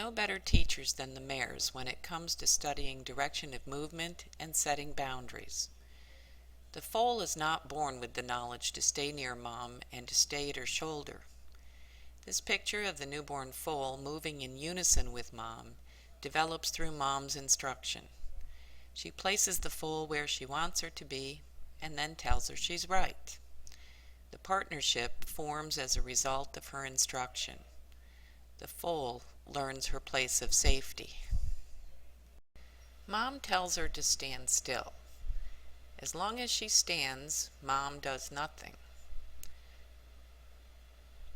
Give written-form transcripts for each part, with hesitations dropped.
no better teachers than the mares when it comes to studying direction of movement and setting boundaries. The foal is not born with the knowledge to stay near mom and to stay at her shoulder. This picture of the newborn foal moving in unison with mom develops through mom's instruction. She places the foal where she wants her to be and then tells her she's right. The partnership forms as a result of her instruction. The foal learns her place of safety. Mom tells her to stand still. As long as she stands, mom does nothing.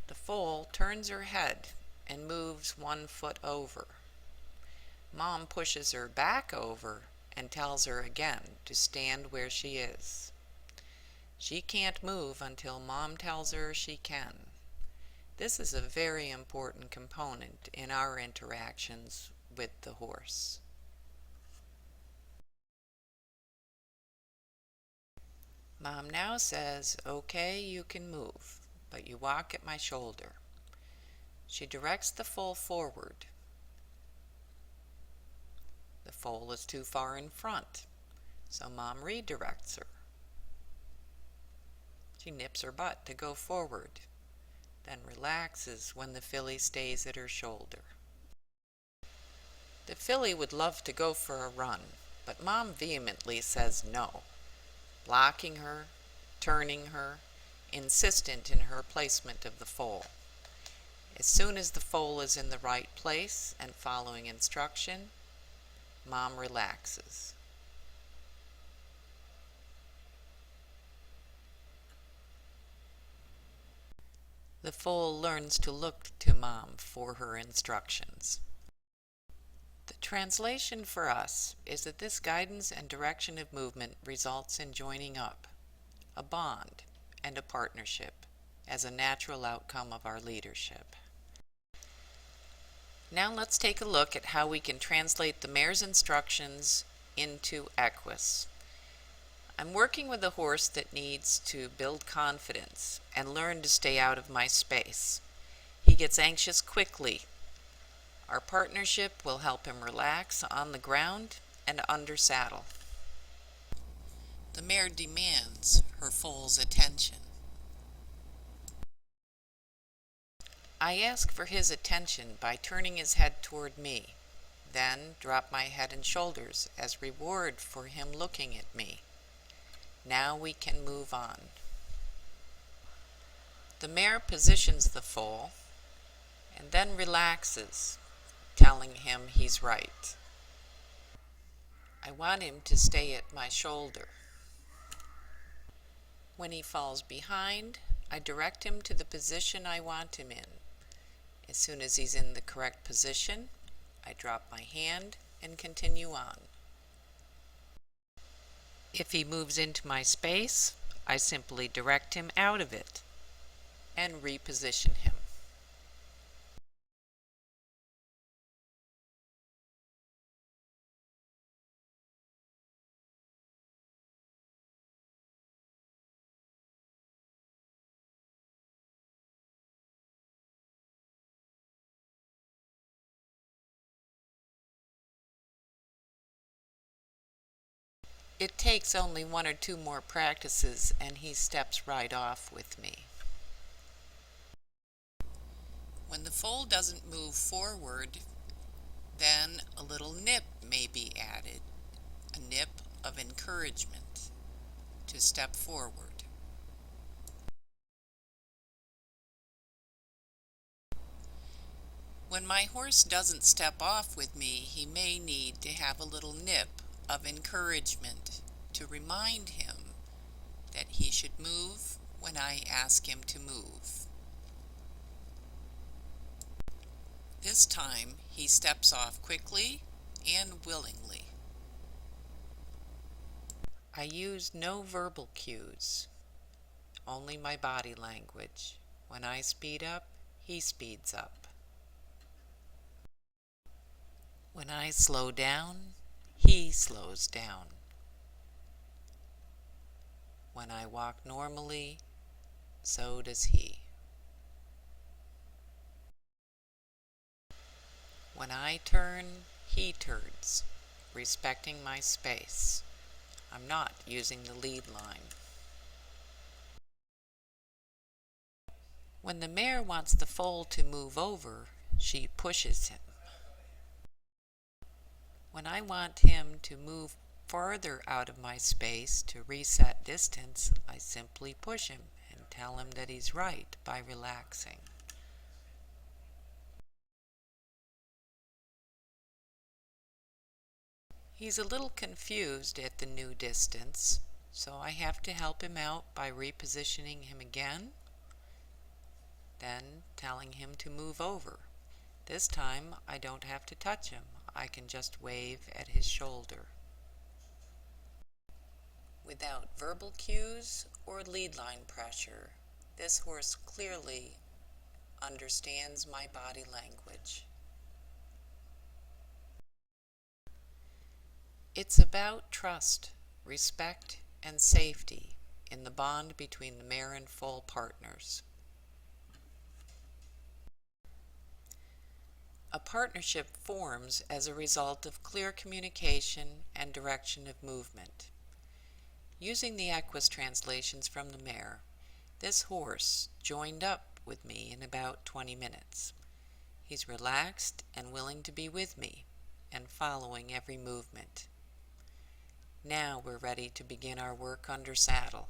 The foal turns her head and moves 1 foot over. Mom pushes her back over and tells her again to stand where she is. She can't move until mom tells her she can. This is a very important component in our interactions with the horse. Mom now says, "Okay, you can move, but you walk at my shoulder." She directs the foal forward. The foal is too far in front, so mom redirects her. She nips her butt to go forward, then relaxes when the filly stays at her shoulder. The filly would love to go for a run, but mom vehemently says no, blocking her, turning her, insistent in her placement of the foal. As soon as the foal is in the right place and following instruction, mom relaxes. The foal learns to look to mom for her instructions. The translation for us is that this guidance and direction of movement results in joining up, a bond, and a partnership as a natural outcome of our leadership. Now let's take a look at how we can translate the mare's instructions into Equus. I'm working with a horse that needs to build confidence and learn to stay out of my space. He gets anxious quickly. Our partnership will help him relax on the ground and under saddle. The mare demands her foal's attention. I ask for his attention by turning his head toward me, then drop my head and shoulders as reward for him looking at me. Now we can move on. The mare positions the foal and then relaxes, telling him he's right. I want him to stay at my shoulder. When he falls behind, I direct him to the position I want him in. As soon as he's in the correct position, I drop my hand and continue on. If he moves into my space, I simply direct him out of it and reposition him. It takes only 1 or 2 more practices and he steps right off with me. When the foal doesn't move forward, then a little nip may be added, a nip of encouragement to step forward. When my horse doesn't step off with me, he may need to have a little nip of encouragement to remind him that he should move when I ask him to move. This time he steps off quickly and willingly. I use no verbal cues, only my body language. When I speed up, he speeds up. When I slow down, he slows down. When I walk normally, so does he. When I turn, he turns, respecting my space. I'm not using the lead line. When the mare wants the foal to move over, she pushes him. When I want him to move farther out of my space to reset distance, I simply push him and tell him that he's right by relaxing. He's a little confused at the new distance, so I have to help him out by repositioning him again, then telling him to move over. This time I don't have to touch him, I can just wave at his shoulder. Without verbal cues or lead line pressure, this horse clearly understands my body language. It's about trust, respect, and safety in the bond between the mare and foal partners. A partnership forms as a result of clear communication and direction of movement. Using the Equus translations from the mare, this horse joined up with me in about 20 minutes. He's relaxed and willing to be with me and following every movement. Now we're ready to begin our work under saddle.